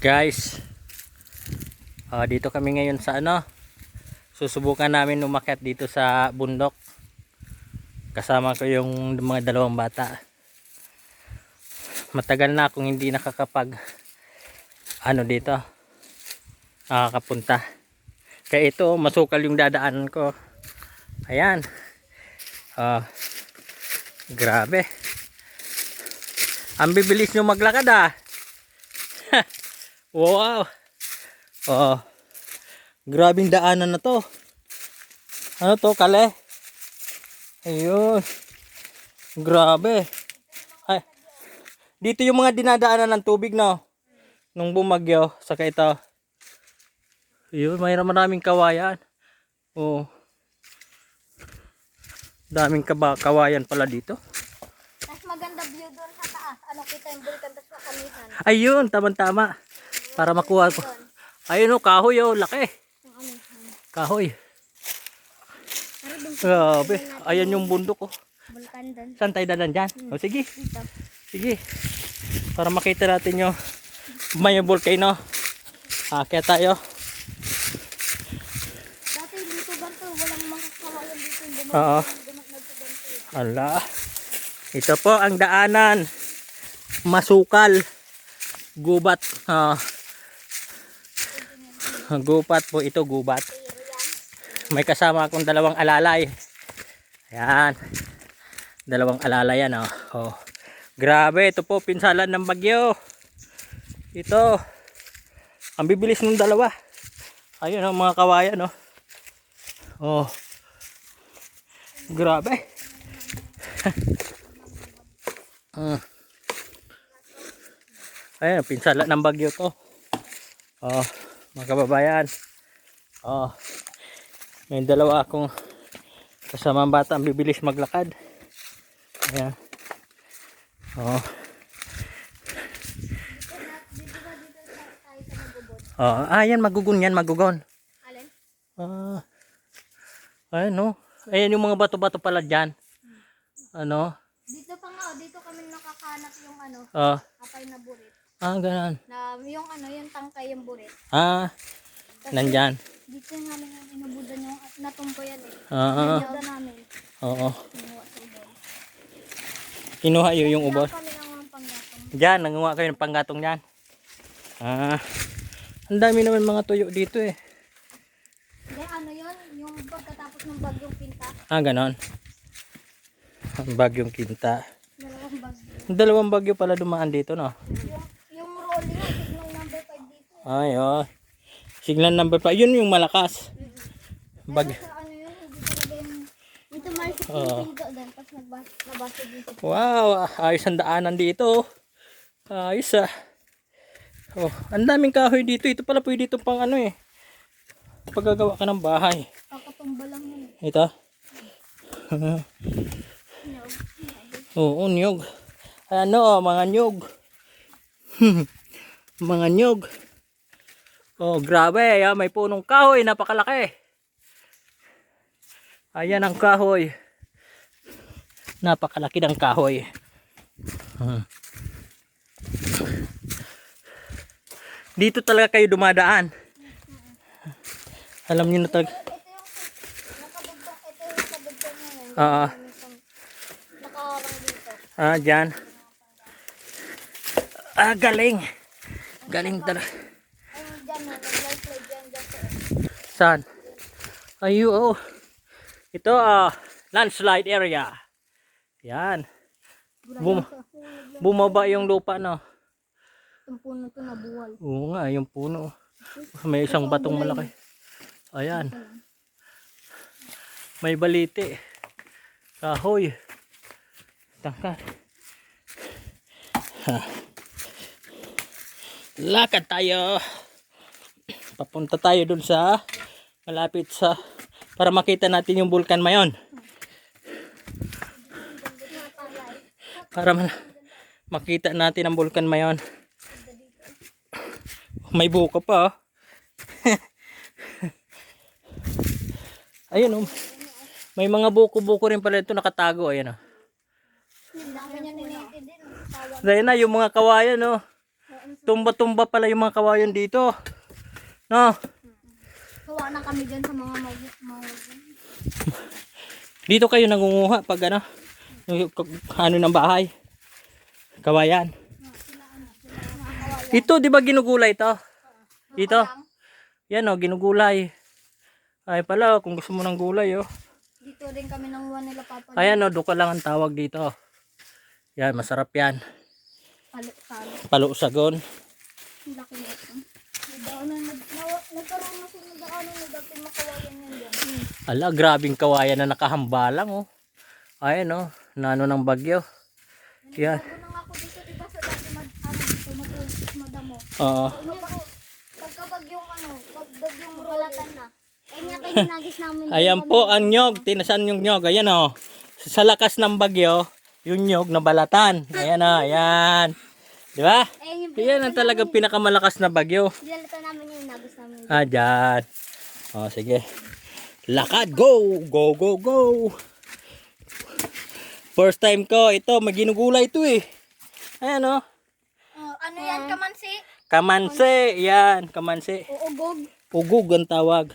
Guys, dito kami ngayon sa susubukan namin umakyat dito sa bundok. Kasama ko yung mga dalawang bata. Matagal na akong hindi nakakapag dito nakakapunta. Kaya ito, masukal yung dadaanan ko. Ayan. Grabe. Ang bibilis nyo maglakad Wow. Grabing daanan na to. Ano to, kale? Ayun. Grabe. Ay. Dito yung mga dinadaanan ng tubig, no? Nung bumagyo, saka ito. Ayun, maraming kawayan. Daming kawayan pala dito. Mas maganda view doon sa taas. Kita yung bulkan tas makamihan. Ayun, tama-tama. Para makuha ko. Ayun kahoy laki. Kahoy. Grabe. Ayan yung bundok Bulkan doon. Saan tayo dadan dyan? Sige. Sige. Para makita natin yung may volcano. Kaya tayo. Dati dito ganito, walang mga kawayan dito. Oo. Ala. Ito po ang daanan. Masukal. Gubat. Gubat po ito, gubat. May kasama akong dalawang alalay. Ayan. Dalawang alalay yan. Grabe, ito po pinsalan ng bagyo. Ito. Ang bibilis ng dalawa. Ayun mga kawayan Grabe. Ayan, pinsalan ng bagyo to. Mga kababayan. May dalawa akong kasamang bata ang bibilis maglakad. Ayan. Ayan, magugon yan, magugon. Alin? Ayan ayan yung mga bato-bato pala dyan. Dito pa nga, dito kami nakakahanap yung kapay na burit. Ganun. Na yung yung tangkay yung burit. Nandyan. Dito yung namin inubudan yung natumpo yan Inubudan namin. Oo. Kinuha sa ubod. Kinuha yung ubos. Kami ang panggatong. Diyan, nanguha kayo ng panggatong dyan. Ang dami naman mga tuyo dito Hindi, yun? Yung pagkatapos ng bagyong pinta. Ganon. Bagyong Kinta. Dalawang bagyo. Dalawang bagyo pala dumaan dito, no? Yung rolling signal number 5 dito. Signal number 5. Yun yung malakas. Yun, hindi talaga yung... Dito malis yung pinto doon. Tapos nabasa dito. Wow, ayos ang daanan dito. Ayos ang daming kahoy dito. Ito pala pwede ito pang paggagawa ka ng bahay. Kakatumba lang yun. Ito. Oo, niyog. Mga niyog. Mga niyog. Grabe. May punong kahoy. Napakalaki. Ayan ang kahoy. Napakalaki ng kahoy. Dito talaga kayo dumadaan. Alam niyo na talaga. Ito yung nakabugtong niya. Nakaharang dito. Dyan. Galing. Galing talaga. Ayun dyan nag-slide dyan. Saan? Ayun, Ito, landslide area. Yan. Bumaba yung lupa, no? Yung puno ito nabuwal. Oo nga, yung puno. May isang batong malaki. Ayan. May balite. Kahoy. Tangkad. Lakad tayo. Papunta tayo dun sa malapit sa para makita natin yung Bulkan Mayon. Para makita natin ang Bulkan Mayon. May buko pa Ayun May mga buko-buko rin pala ito nakatago. Ayan Dami niya niniti din. Dahil na yung mga kawayan tumba-tumba pala yung mga kawayan dito. No? Kawa na kami dyan sa mga Dito kayo nangunguha pag ano ng bahay. Kawayan. Ito, di ba ginugulay to? Dito. Yan o, ginugulay. Ay pala, kung gusto mo ng gulay oh. Dito rin kami nanguha nila papa. Ayan o, duka lang ang tawag dito. Yan, masarap yan. Palusagon. Ang laki nito. Nagkaroon na sila daanan na dati makawayan yan dyan. Ala, grabing kawayan na nakahambalang oh. Ayan oh, nano ng bagyo. Yan. Bago nang ako dito, diba sa dati madamo. Oo. Pagkabagyong pagbagyong balatan na. Ay nga kayo nagis namin. Ayan po ang nyog. Tinasan yung nyog. Ayan oh. Sa lakas ng bagyo, yung nyog na balatan. Ayan oh, ayan. Di ba? Yan ang talagang pinakamalakas na bagyo. Dilalata namin yung nagis namin. Ah, dyan. O, sige. Lakad, go! Go, go, go! First time ko, ito, maginugulay ito eh. Ayan o. Ano yan, kamansi? Kamansi, yan, kamansi. Uugog. Ugog ang tawag.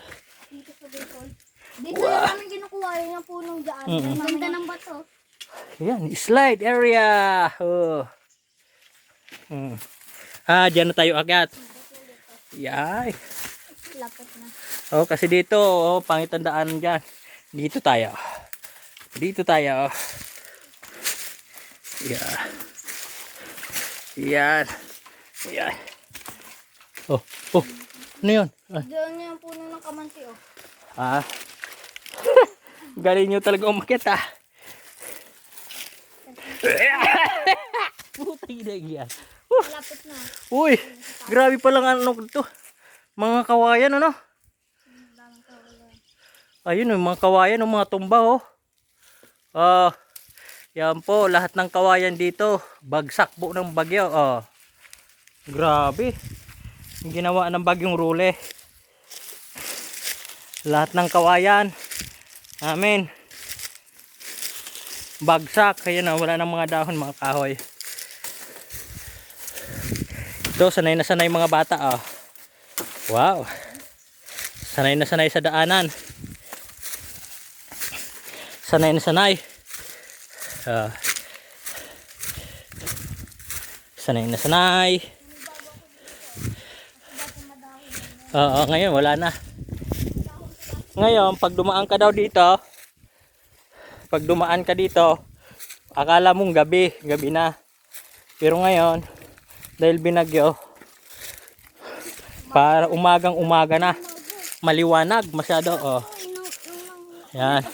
Dito sa Bicol. Dito na namin kinukuha yun yung punong dyan. Ang ganda ng bato. Yan, slide area. Oh. Ah, dyan na tayo akyat. Yay. Lapot na. Oh, kasi dito, oh, pangitandaan dyan. Dito tayo. Dito tayo. Yan. Yan. Yan. Oh, oh. Ano yun? Ah. Diyan yung puno ng kamansi oh. Ah. Galing nyo talaga umakyat ah. Putay na yan. Lapot na. Uy, grabe palang ano ito. Mga kawayan ano? Ayun yung mga kawayan, yung mga tumba oh. Oh. Yan po, lahat ng kawayan dito, bagsak po ng bagyo. Oh. Grabe. Yung ginawa ng bagyong Rule. Lahat ng kawayan amin bagsak. Kaya na wala ng mga dahon, mga kahoy. Ito, sanay na sanay mga bata oh. Wow. Sanay na sanay sa daanan. Sanay na sanay. Sanay na sanay. Oo, ngayon wala na. Ngayon, pag dumaan ka daw dito, pag dumaan ka dito, akala mong gabi, gabi na. Pero ngayon, dahil binagyo, para umagang umaga na, maliwanag masyado. Oh. Yan.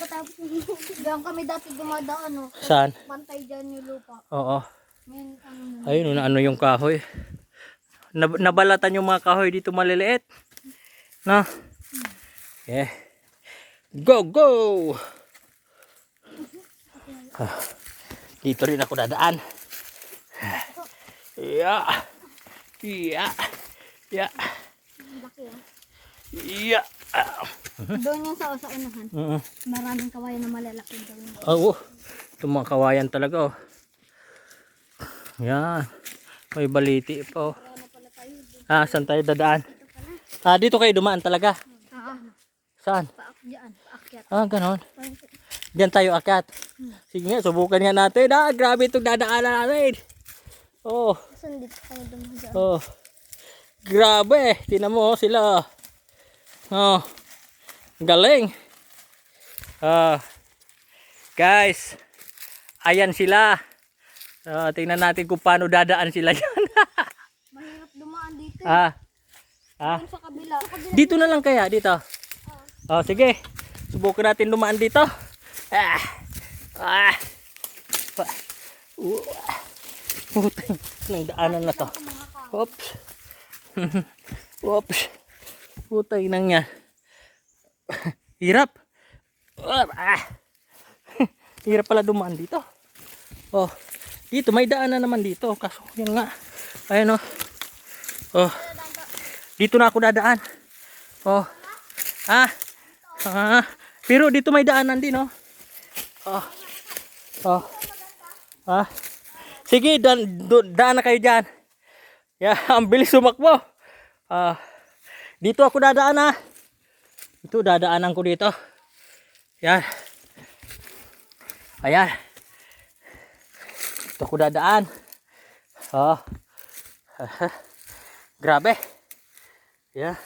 Diyan kami dati dumadaan oh. Saan? Pantay dyan yung lupa. Oo. Ngayon ano na. Ayun, ano yung kahoy. Nabalatan yung mga kahoy dito maliliit. No? Yeah. Go, go! Dito rin ako dadaan. Yeah. Yeah. Yeah. Laki oh. Yeah. Doon yung sa unahan. Maraming kawayan na malalaki gawin. Oo. Itong mga kawayan talaga oh. Yan. May baliti po. Ah, saan tayo dadaan? Ah, dito kayo dumaan talaga. Saan? Paakyat. Ah, ganon. Diyan tayo akyat. Sige nga, subukan nga natin. Ah, grabe itong dadaanan natin. Oh. Saan dito kami dumadaan? Oh. Grabe. Tingnan mo oh, sila. Oh. Galing. Guys. Ayan sila. Tingnan natin kung paano dadaan sila yan. Mahirap dumaan dito. Ah. Doon sa kabila. Dito na lang kaya, dito. Oh, sige. Subukan natin dumaan dito. Ah. Ah. Putang, nang daanan na to. Oops. Oops. Putay nang yan. Hirap. Ah. Hirap pala dumaan dito. Oh. Dito may daan na naman dito. Kaso yun nga. Ayun oh. Oh. Dito na ako dadaan. Oh. Ah. Ah. Pero dito may daanan din oh. Oh. Oh. Ah. Sige, daan na kayo dyan. Yan, ang bilis sumakbo. Dito ako dadaan ha. Ito, dadaanan ko dito. Yan. Ayan. Ito ako dadaan. Grabe. Yan.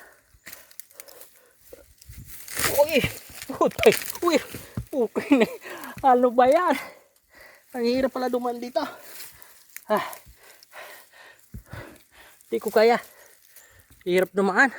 Uy. Utay. Uy. Okay na. Ano ba yan? Ang hirap pala duman dito. Hindi ko kaya. Hirap dumaan.